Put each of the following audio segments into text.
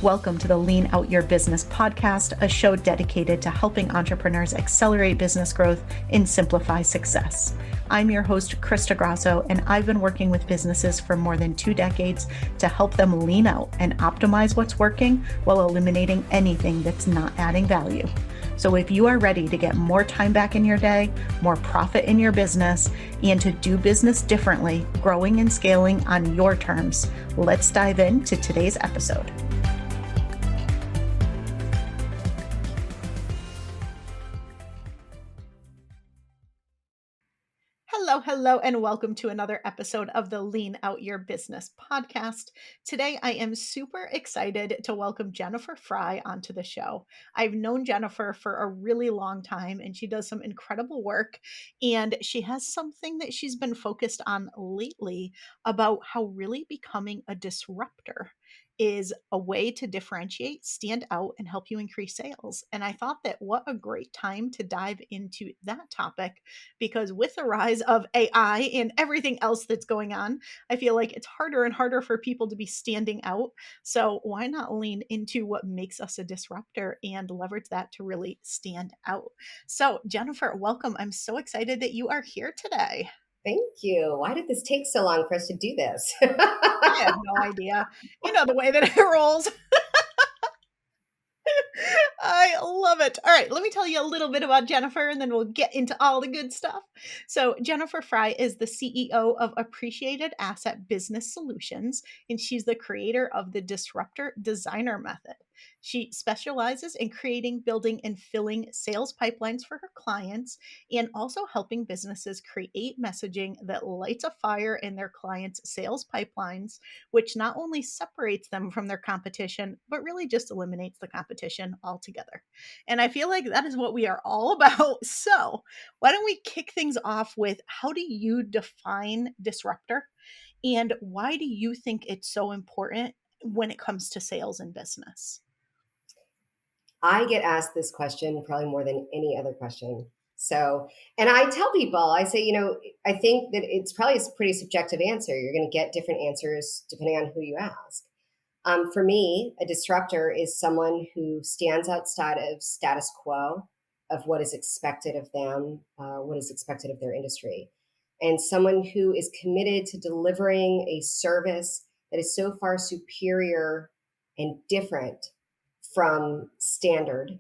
Welcome to the Lean Out Your Business podcast, a show dedicated to helping entrepreneurs accelerate business growth and simplify success. I'm your host, Crista Grasso, and I've been working with businesses for more than 2 decades to help them lean out and optimize what's working while eliminating anything that's not adding value. So if you are ready to get more time back in your day, more profit in your business, and to do business differently, growing and scaling on your terms, let's dive into today's episode. Hello, and welcome to another episode of the Lean Out Your Business podcast. Today, I am super excited to welcome Jennifer Frye onto the show. I've known Jennifer for a really long time, and she does some incredible work. And she has something that she's been focused on lately about how really becoming a disruptor is a way to differentiate, stand out, and help you increase sales. And I thought that what a great time to dive into that topic, because with the rise of AI and everything else that's going on, I feel like it's harder and harder for people to be standing out. So why not lean into what makes us a disruptor and leverage that to really stand out? So Jennifer, welcome. I'm so excited that you are here today. Thank you. Why did this take so long for us to do this? I have no idea. You know the way that it rolls. I love it. All right, let me tell you a little bit about Jennifer and then we'll get into all the good stuff. So, Jennifer Frye is the CEO of Appreciated Asset Business Solutions, and she's the creator of the Disruptor Designer Method. She specializes in creating, building, and filling sales pipelines for her clients and also helping businesses create messaging that lights a fire in their clients' sales pipelines, which not only separates them from their competition, but really just eliminates the competition altogether. And I feel like that is what we are all about. So, why don't we kick things off with how do you define disruptor? And why do you think it's so important when it comes to sales and business? I get asked this question probably more than any other question. So, and I tell people, I say, I think that it's probably a pretty subjective answer. You're going to get different answers depending on who you ask. For me, a disruptor is someone who stands outside of status quo of what is expected of them, what is expected of their industry, and someone who is committed to delivering a service that is so far superior and different from standard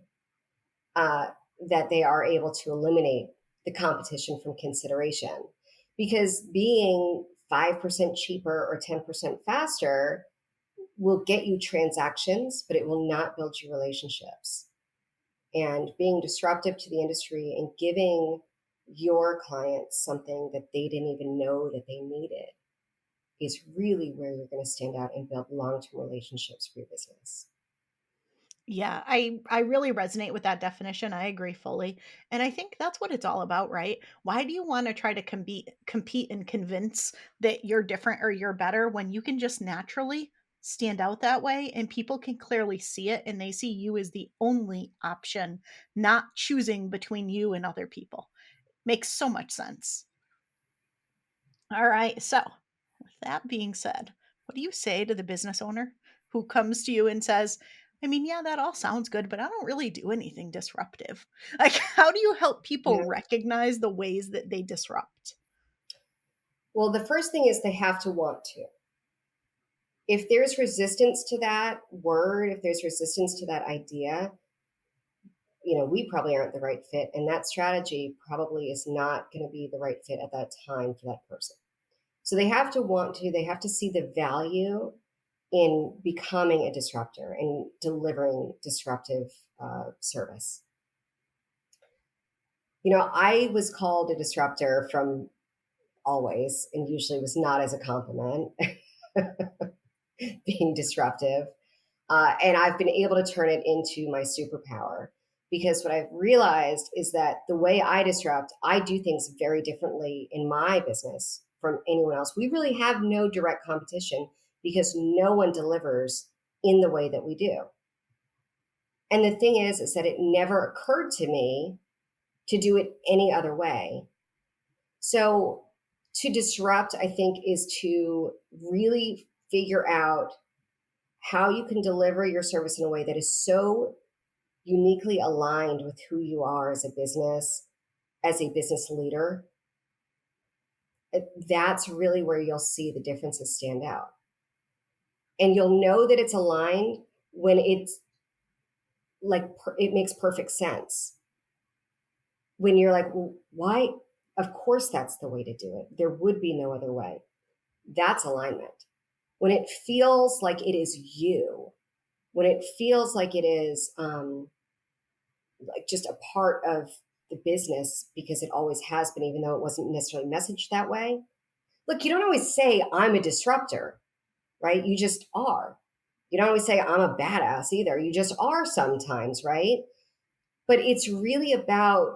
that they are able to eliminate the competition from consideration. Because being 5% cheaper or 10% faster will get you transactions, but it will not build you relationships. And being disruptive to the industry and giving your clients something that they didn't even know that they needed is really where you're going to stand out and build long-term relationships for your business. Yeah, I really resonate with that definition. I agree fully. And I think that's what it's all about, right? Why do you want to try to compete and convince that you're different or you're better when you can just naturally stand out that way and people can clearly see it and they see you as the only option, not choosing between you and other people. Makes so much sense. All right. So, with that being said, what do you say to the business owner who comes to you and says, I mean, yeah, that all sounds good, but I don't really do anything disruptive. Like, how do you help people Yeah. recognize the ways that they disrupt? Well, the first thing is they have to want to. If there's resistance to that word, if there's resistance to that idea, we probably aren't the right fit. And that strategy probably is not going to be the right fit at that time for that person. So they have to want to, they have to see the value in becoming a disruptor and delivering disruptive service. I was called a disruptor from always, and usually was not as a compliment, being disruptive. And I've been able to turn it into my superpower, because what I've realized is that the way I disrupt, I do things very differently in my business from anyone else. We really have no direct competition because no one delivers in the way that we do. And the thing is that it never occurred to me to do it any other way. So to disrupt, I think, is to really figure out how you can deliver your service in a way that is so uniquely aligned with who you are as a business leader, that's really where you'll see the differences stand out. And you'll know that it's aligned when it's like it makes perfect sense. When you're like, well, why? Of course, that's the way to do it. There would be no other way. That's alignment. When it feels like it is you, when it feels like it is like just a part of the business because it always has been, even though it wasn't necessarily messaged that way. Look, you don't always say I'm a disruptor, right? You just are. You don't always say I'm a badass either. You just are sometimes, right? But it's really about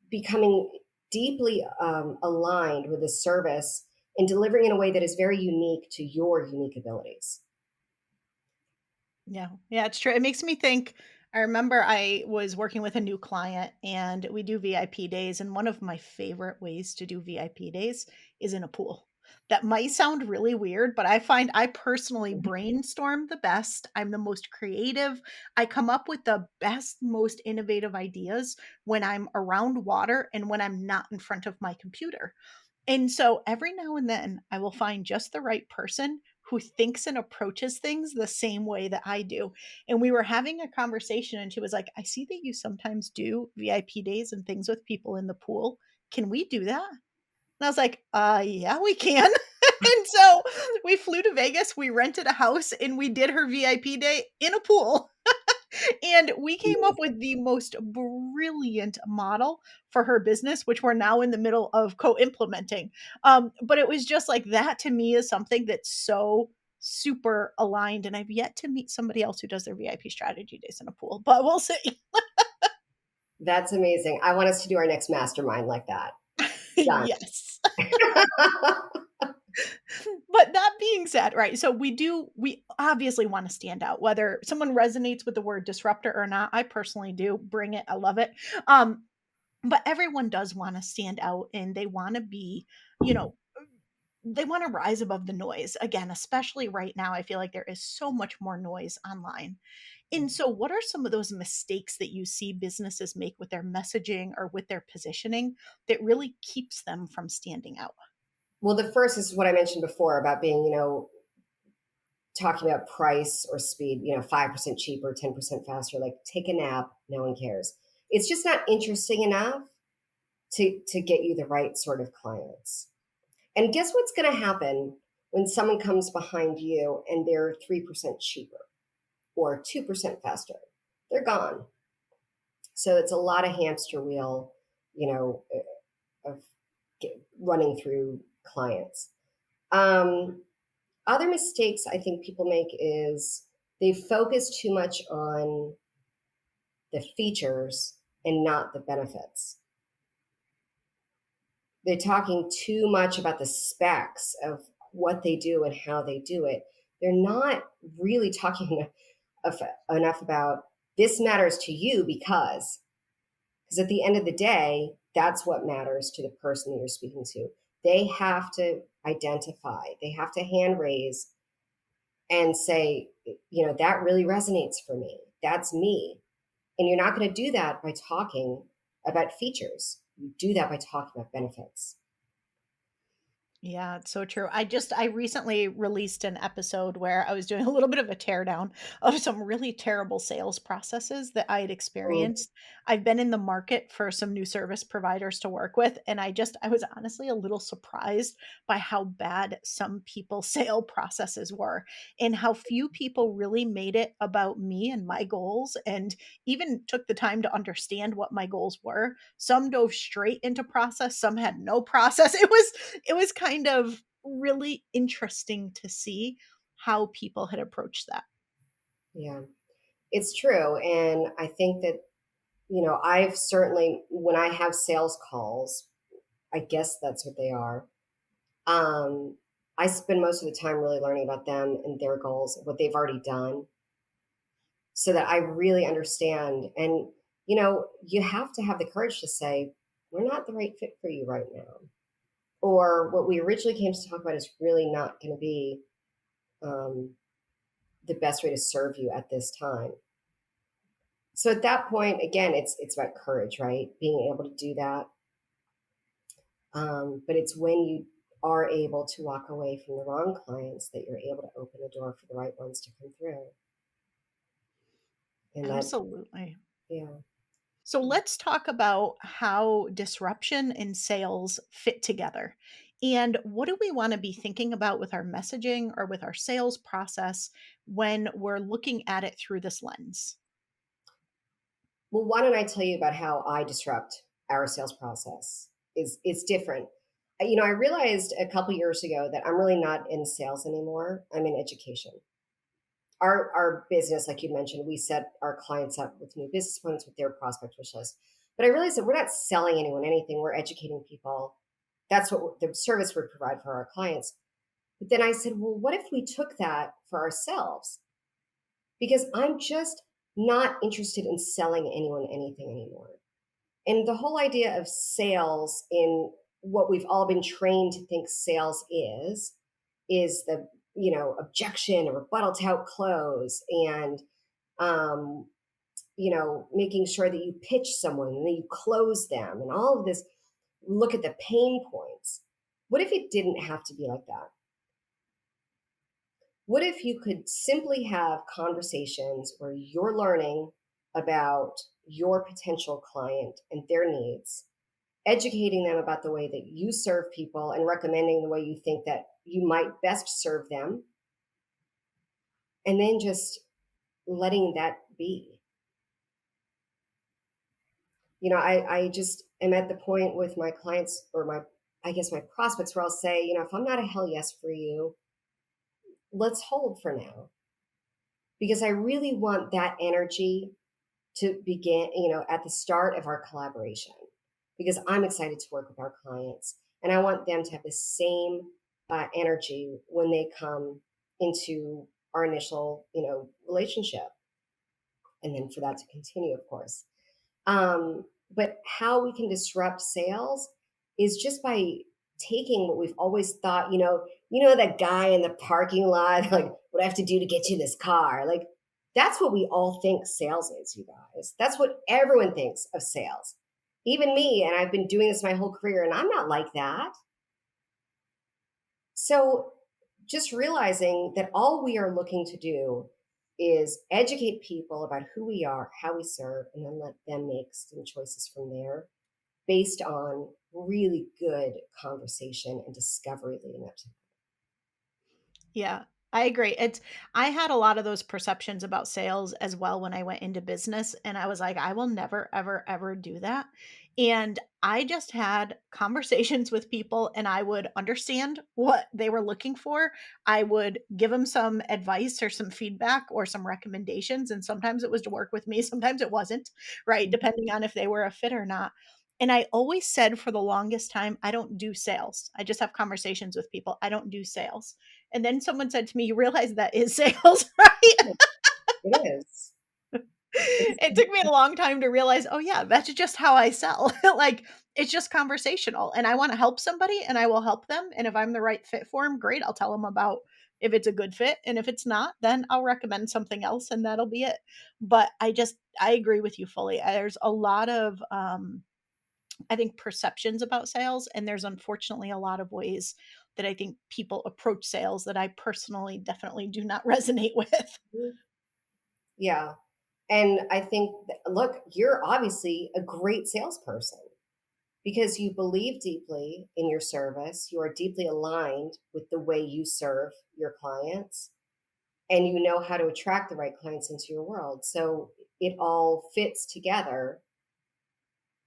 becoming deeply aligned with the service and delivering in a way that is very unique to your unique abilities. Yeah. Yeah, it's true. It makes me think. I remember I was working with a new client and we do VIP days. And one of my favorite ways to do VIP days is in a pool. That might sound really weird, but I find I personally brainstorm the best. I'm the most creative. I come up with the best, most innovative ideas when I'm around water and when I'm not in front of my computer. And so every now and then I will find just the right person who thinks and approaches things the same way that I do. And we were having a conversation and she was like, I see that you sometimes do VIP days and things with people in the pool. Can we do that? And I was like, yeah, we can. And so we flew to Vegas, we rented a house, and we did her VIP day in a pool. And we came up with the most brilliant model for her business, which we're now in the middle of co-implementing. But it was just like that to me is something that's so super aligned. And I've yet to meet somebody else who does their VIP strategy days in a pool, but we'll see. That's amazing. I want us to do our next mastermind like that. Done. Yes. But that being said, right? So we obviously want to stand out, whether someone resonates with the word disruptor or not. I personally do bring it. I love it. Um, but everyone does want to stand out and they want to be, you know, they want to rise above the noise. Again, especially right now, I feel like there is so much more noise online. And so, what are some of those mistakes that you see businesses make with their messaging or with their positioning that really keeps them from standing out? Well, the first is what I mentioned before about being, talking about price or speed, 5% cheaper, 10% faster, like take a nap, no one cares. It's just not interesting enough to get you the right sort of clients. And guess what's going to happen when someone comes behind you and they're 3% cheaper or 2% faster? They're gone. So it's a lot of hamster wheel, you know, of running through clients. Um, Other mistakes I think people make is they focus too much on the features and not the benefits. They're talking too much about the specs of what they do and how they do it. They're not really talking enough about this matters to you because at the end of the day, that's what matters to the person that you're speaking to. They have to identify, they have to hand raise and say, that really resonates for me. That's me. And you're not going to do that by talking about features. You do that by talking about benefits. Yeah, it's so true. I recently released an episode where I was doing a little bit of a teardown of some really terrible sales processes that I had Mm. experienced. I've been in the market for some new service providers to work with, and I was honestly a little surprised by how bad some people's sale processes were and how few people really made it about me and my goals and even took the time to understand what my goals were. Some dove straight into process, some had no process. It was kind of really interesting to see how people had approached that. Yeah, it's true. And I think that, I've certainly, when I have sales calls, I guess that's what they are. Um, I spend most of the time really learning about them and their goals, what they've already done, so that I really understand. And, you have to have the courage to say, we're not the right fit for you right now. Or what we originally came to talk about is really not going to be um, the best way to serve you at this time. So at that point, again, it's about courage, right? Being able to do that. But it's when you are able to walk away from the wrong clients that you're able to open the door for the right ones to come through. And that, Absolutely. yeah. So let's talk about how disruption and sales fit together. And what do we want to be thinking about with our messaging or with our sales process when we're looking at it through this lens? Well, why don't I tell you about how I disrupt our sales process? Is different. I realized a couple years ago that I'm really not in sales anymore. I'm in education. Our business, like you mentioned, we set our clients up with new business plans with their prospect wish list. But I realized that we're not selling anyone anything. We're educating people. That's what the service we provide for our clients. But then I said, well, what if we took that for ourselves? Because I'm just not interested in selling anyone anything anymore. And the whole idea of sales in what we've all been trained to think sales is the objection, a rebuttal tout close, and um, making sure that you pitch someone and then you close them and all of this. Look at the pain points. What if it didn't have to be like that? What if you could simply have conversations where you're learning about your potential client and their needs, educating them about the way that you serve people and recommending the way you think that you might best serve them, and then just letting that be. I just am at the point with my clients or I guess my prospects where I'll say, if I'm not a hell yes for you, let's hold for now. Because I really want that energy to begin, at the start of our collaboration, because I'm excited to work with our clients and I want them to have the same energy when they come into our initial, relationship, and then for that to continue, of course. But how we can disrupt sales is just by taking what we've always thought, that guy in the parking lot, like, what I have to do to get you this car. Like, that's what we all think sales is, you guys. That's what everyone thinks of sales. Even me, and I've been doing this my whole career, and I'm not like that. So just realizing that all we are looking to do is educate people about who we are, how we serve, and then let them make some choices from there based on really good conversation and discovery leading up to. Yeah, I agree. I had a lot of those perceptions about sales as well when I went into business, and I was like, I will never ever ever do that. And I just had conversations with people and I would understand what they were looking for. I would give them some advice or some feedback or some recommendations, and sometimes it was to work with me, sometimes it wasn't, right? Depending on if they were a fit or not. And I always said for the longest time, I don't do sales. I just have conversations with people. I don't do sales. And then someone said to me, "You realize that is sales, right?" It is. It's, It took me a long time to realize, "Oh, yeah, that's just how I sell." Like, it's just conversational, and I wanna help somebody, and I will help them, and if I'm the right fit for them, great, I'll tell them about if it's a good fit, and if it's not, then I'll recommend something else, and that'll be it. But I agree with you fully. There's a lot of, I think, perceptions about sales, and there's unfortunately a lot of ways that I think people approach sales that I personally definitely do not resonate with. yeah. And I think, look, you're obviously a great salesperson because you believe deeply in your service. You are deeply aligned with the way you serve your clients, and you know how to attract the right clients into your world. So it all fits together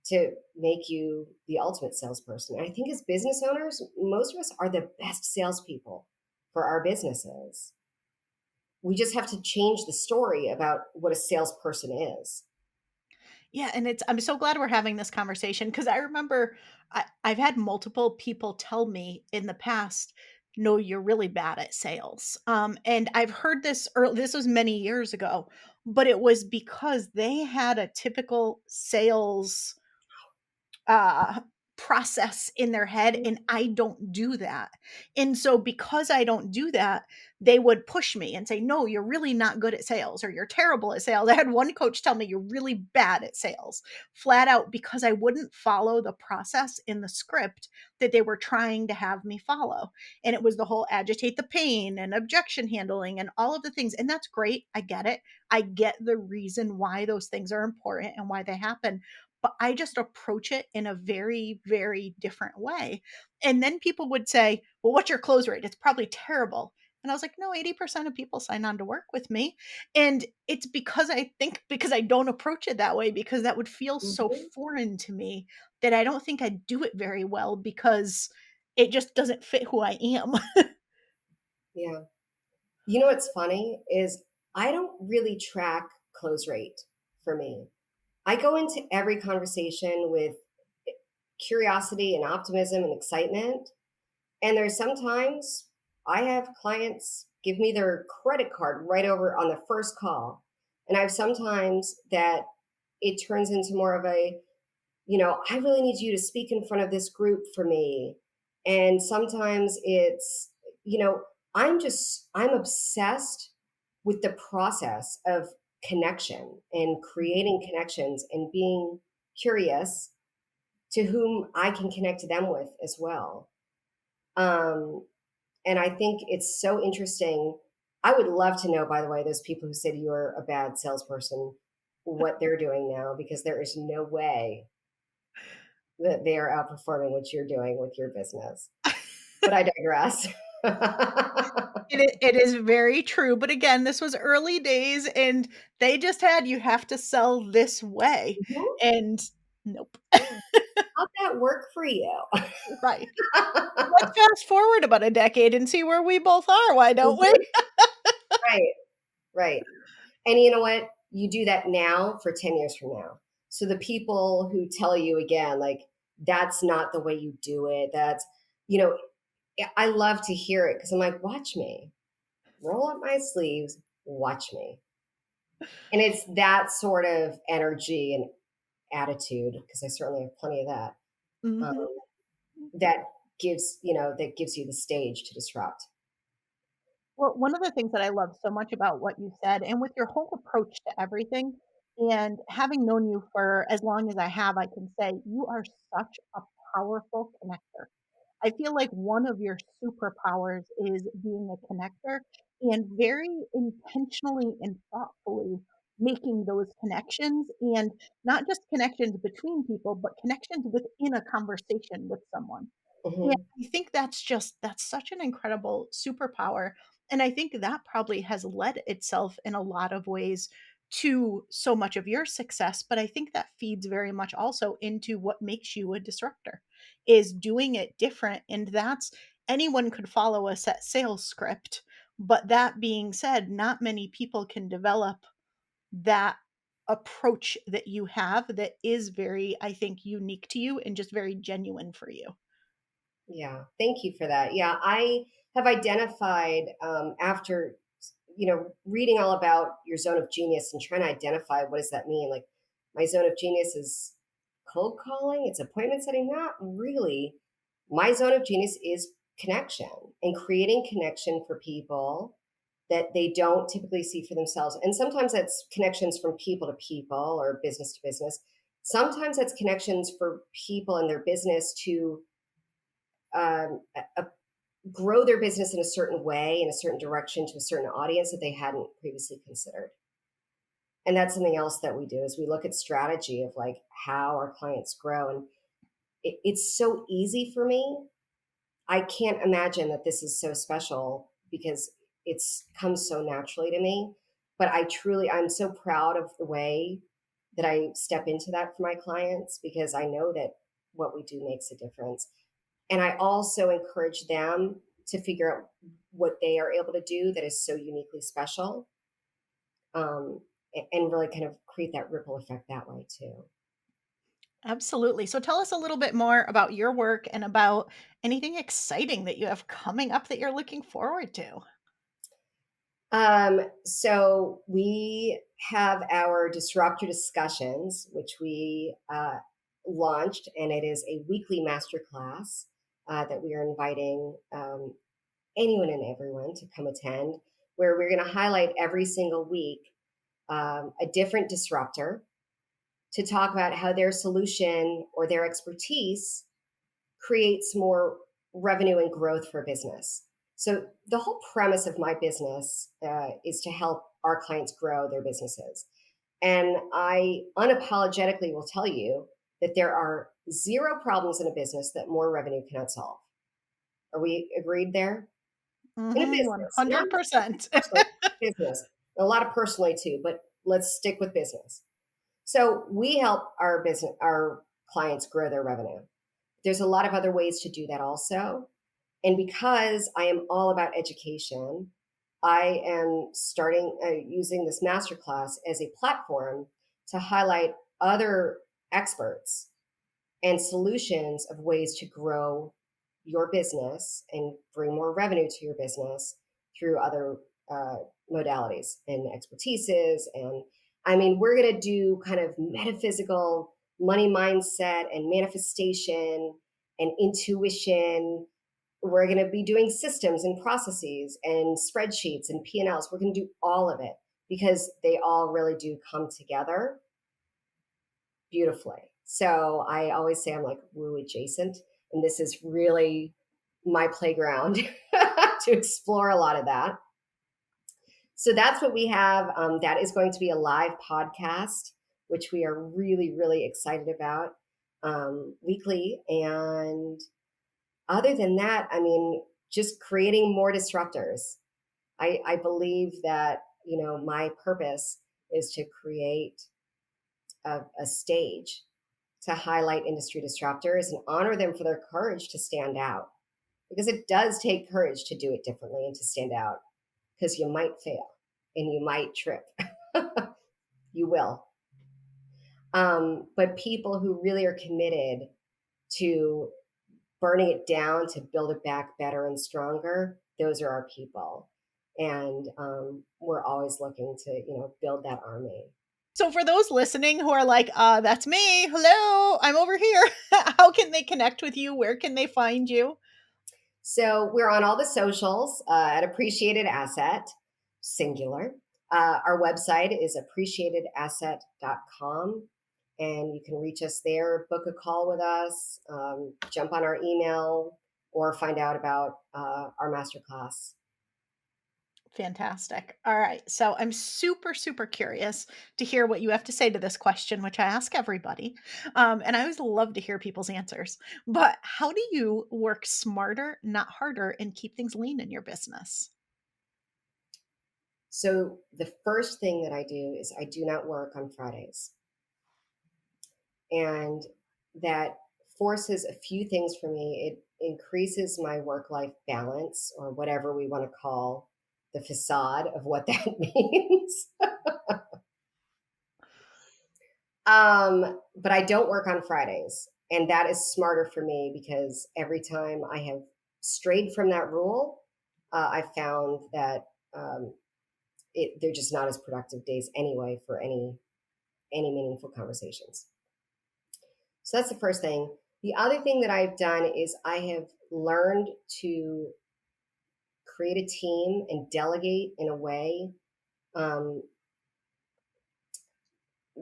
to make you the ultimate salesperson. And I think as business owners, most of us are the best salespeople for our businesses. We just have to change the story about what a salesperson is. Yeah, and I'm so glad we're having this conversation because I remember I've had multiple people tell me in the past, "No, you're really bad at sales." And I've heard this early, this was many years ago, but it was because they had a typical sales uh process in their head, and I don't do that. And so because I don't do that, they would push me and say, "No, you're really not good at sales or you're terrible at sales." I had one coach tell me, "You're really bad at sales." Flat out because I wouldn't follow the process in the script that they were trying to have me follow. And it was the whole agitate the pain and objection handling and all of the things. And that's great. I get it. I get the reason why those things are important and why they happen, but I just approach it in a very, very different way. And then people would say, "Well, what's your close rate? It's probably terrible." And I was like, "No, 80% of people sign on to work with me." And it's because I think because I don't approach it that way, because that would feel so Mhm. foreign to me that I don't think I do it very well because it just doesn't fit who I am. Yeah. You know what's funny is I don't really track close rate for me. I go into every conversation with curiosity and optimism and excitement. And there's sometimes I have clients give me their credit card right over on the first call. And I have sometimes that it turns into more of a, I really need you to speak in front of this group for me. And sometimes it's, you know, I'm obsessed with the process of connection and creating connections and being curious to whom I can connect to them with as well. Um, and I think it's so interesting. I would love to know, by the way, those people who said you were a bad salesperson, what they're doing now, because there is no way that they are outperforming what you're doing with your business. But I digress. It is very true, but again, this was early days, and they just had, "You have to sell this way," Mhm. and nope. Yeah. How'd that work for you? Right. Let's fast forward about a decade and see where we both are, why don't we? Mhm. Right, right. And you know what? You do that now for 10 years from now. So the people who tell you again, like, that's not the way you do it, you know, I love to hear it because I'm like, watch me, roll up my sleeves, watch me. And it's that sort of energy and attitude, because I certainly have plenty of that, Mhm. um, that that gives you the stage to disrupt. Well, one of the things that I love so much about what you said and with your whole approach to everything, and having known you for as long as I have, I can say you are such a powerful connector. I feel like one of your superpowers is being a connector and very intentionally and thoughtfully making those connections, and not just connections between people, but connections within a conversation with someone. And Hmm. I think that's such an incredible superpower, and I think that probably has led itself in a lot of ways to so much of your success, but I think that feeds very much also into what makes you a disruptor, is doing it different, and that's anyone could follow a set sales script, but that being said, not many people can develop that approach that you have that is very, I think, unique to you and just very genuine for you. Yeah, thank you for that. Yeah, I have identified after reading all about your zone of genius and trying to identify what does that mean. Like my zone of genius is cold calling, it's appointment setting. Not really. My zone of genius is connection and creating connection for people that they don't typically see for themselves. And sometimes that's connections from people to people or business to business. Sometimes that's connections for people in their business to um, a, grow their business in a certain way, in a certain direction, to a certain audience that they hadn't previously considered. And that's something else that we do is we look at strategy of like how our clients grow. And it's so easy for me. I can't imagine that this is so special because it's comes so naturally to me. But I'm so proud of the way that I step into that for my clients because I know that what we do makes a difference. And I also encourage them to figure out what they are able to do that is so uniquely special, and really kind of create that ripple effect that way too. Absolutely. So tell us a little bit more about your work and about anything exciting that you have coming up that you're looking forward to. So we have our disruptor discussions, which we launched, and it is a weekly masterclass that we are inviting anyone and everyone to come attend, where we're going to highlight every single week a different disruptor to talk about how their solution or their expertise creates more revenue and growth for business. So the whole premise of my business is to help our clients grow their businesses. And I unapologetically will tell you that there are zero problems in a business that more revenue cannot solve. Are we agreed there? In a Mm-hmm, business, not 100%. personally, business, a lot of personally too, but let's stick with business. So we help our clients grow their revenue. There's a lot of other ways to do that also. And because I am all about education, I am starting using this masterclass as a platform to highlight other experts and solutions of ways to grow your business and bring more revenue to your business through other uh, modalities and expertises. And I mean, we're going to do kind of metaphysical money mindset and manifestation and intuition. We're going to be doing systems and processes and spreadsheets and P&Ls. We're going to do all of it because they all really do come together beautifully. So I always say I'm like woo adjacent, and this is really my playground to explore a lot of that. So that's what we have. That is going to be a live podcast, which we are really, really excited about weekly. And other than that, I mean, just creating more disruptors. I believe that, my purpose is to create a stage to highlight industry disruptors and honor them for their courage to stand out. Because it does take courage to do it differently and to stand out, because you might fail and you might trip. You will. But people who really are committed to burning it down to build it back better and stronger, those are our people. And we're always looking to, build that army. So for those listening who are like, that's me. Hello, I'm over here. How can they connect with you? Where can they find you? So we're on all the socials at Appreciated Asset, singular. Our website is appreciatedasset.com, and you can reach us there, book a call with us, jump on our email, or find out about our masterclass. Fantastic. All right. So I'm super, super curious to hear what you have to say to this question, which I ask everybody. And I always love to hear people's answers. But how do you work smarter, not harder, and keep things lean in your business? So the first thing that I do is I do not work on Fridays. And that forces a few things for me. It increases my work life balance, or whatever we want to call the facade of what that means. But I don't work on Fridays. And that is smarter for me, because every time I have strayed from that rule, I found that they're just not as productive days anyway for any meaningful conversations. So that's the first thing. The other thing that I've done is I have learned to create a team and delegate in a way um,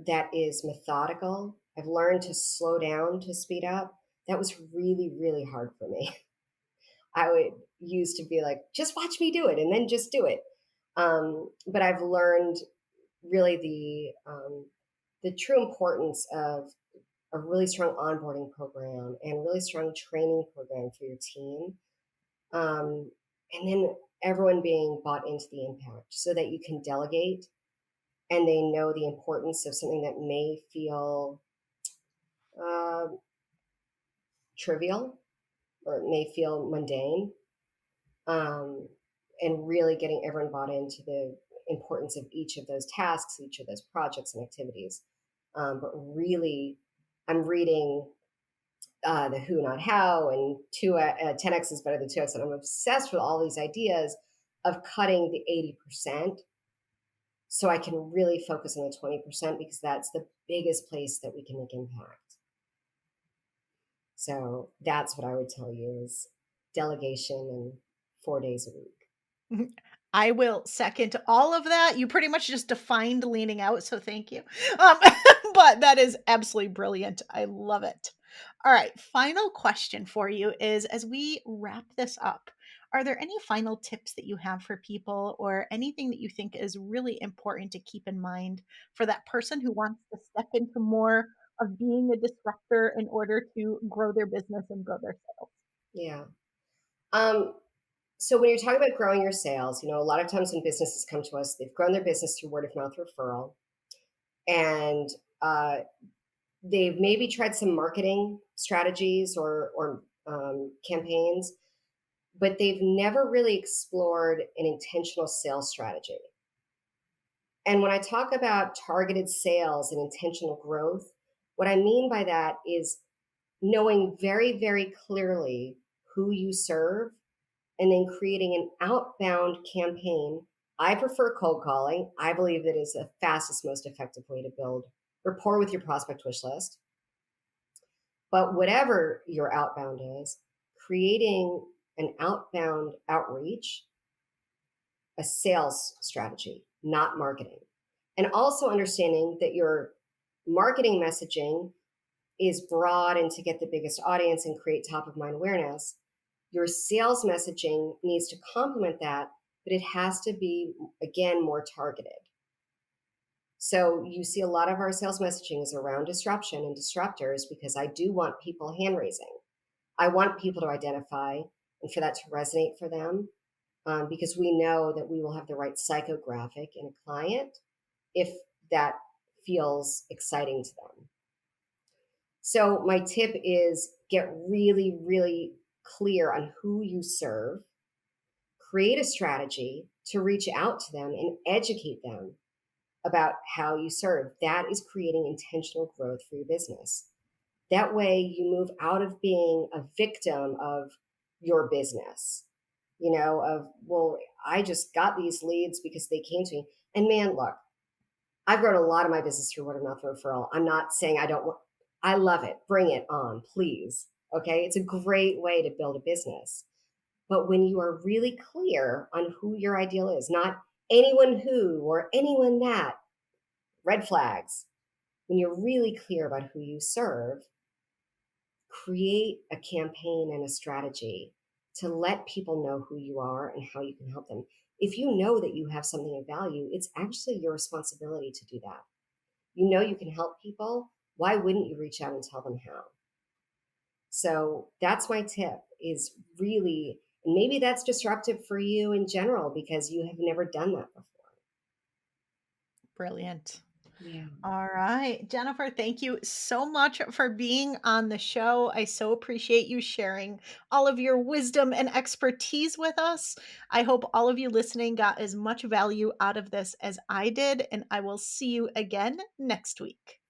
that is methodical. I've learned to slow down to speed up. That was really, really hard for me. I would used to be like, just watch me do it and then just do it. But I've learned really the true importance of a really strong onboarding program and really strong training program for your team. And then everyone being bought into the impact so that you can delegate and they know the importance of something that may feel uh, trivial, or it may feel mundane, um, and really getting everyone bought into the importance of each of those tasks, each of those projects and activities. But really, I'm reading the who, not how, and 10x is better than 2x. And I'm obsessed with all these ideas of cutting the 80% so I can really focus on the 20%, because that's the biggest place that we can make impact. So that's what I would tell you is delegation and 4 days a week. I will second all of that. You pretty much just defined leaning out, so thank you. Um, but that is absolutely brilliant. I love it. All right, final question for you is as we wrap this up, are there any final tips that you have for people or anything that you think is really important to keep in mind for that person who wants to step into more of being a disruptor in order to grow their business and grow their sales? Yeah. Um, so when you're talking about growing your sales, a lot of times when businesses come to us, they've grown their business through word of mouth referral, and uh, they've maybe tried some marketing strategies or campaigns, but they've never really explored an intentional sales strategy. And when I talk about targeted sales and intentional growth, what I mean by that is knowing very, very clearly who you serve and then creating an outbound campaign. I prefer cold calling. I believe that is the fastest, most effective way to build rapport with your prospect wish list. But whatever your outbound is, creating an outbound outreach, a sales strategy, not marketing. And also understanding that your marketing messaging is broad and to get the biggest audience and create top of mind awareness. Your sales messaging needs to complement that, but it has to be, again, more targeted. So you see a lot of our sales messaging is around disruption and disruptors because I do want people hand raising. I want people to identify and for that to resonate for them because we know that we will have the right psychographic in a client if that feels exciting to them. So my tip is get really, really clear on who you serve, create a strategy to reach out to them and educate them about how you serve. That is creating intentional growth for your business. That way you move out of being a victim of your business, well, I just got these leads because they came to me. And man, look, I've grown a lot of my business through word of mouth referral. I'm not saying I don't want, I love it. Bring it on, please. Okay. It's a great way to build a business. But when you are really clear on who your ideal is, not anyone who or anyone that, red flags. When you're really clear about who you serve, create a campaign and a strategy to let people know who you are and how you can help them. If you know that you have something of value, it's actually your responsibility to do that. You can help people. Why wouldn't you reach out and tell them how? So that's my tip is really, and maybe that's disruptive for you in general because you have never done that before. Brilliant. Yeah. All right. Jennifer, thank you so much for being on the show. I so appreciate you sharing all of your wisdom and expertise with us. I hope all of you listening got as much value out of this as I did, and I will see you again next week.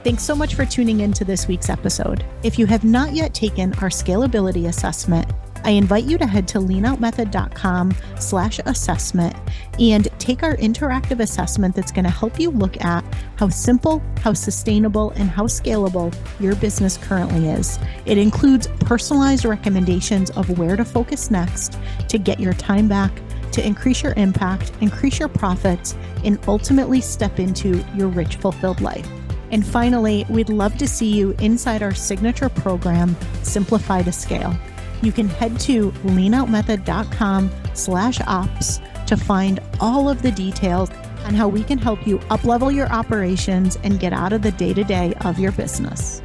Thanks so much for tuning in to this week's episode. If you have not yet taken our scalability assessment, I invite you to head to leanoutmethod.com/assessment and take our interactive assessment that's going to help you look at how simple, how sustainable, and how scalable your business currently is. It includes personalized recommendations of where to focus next to get your time back, to increase your impact, increase your profits, and ultimately step into your rich, fulfilled life. And finally, we'd love to see you inside our signature program, Simplify to Scale. You can head to leanoutmethod.com/ops to find all of the details on how we can help you up-level your operations and get out of the day-to-day of your business.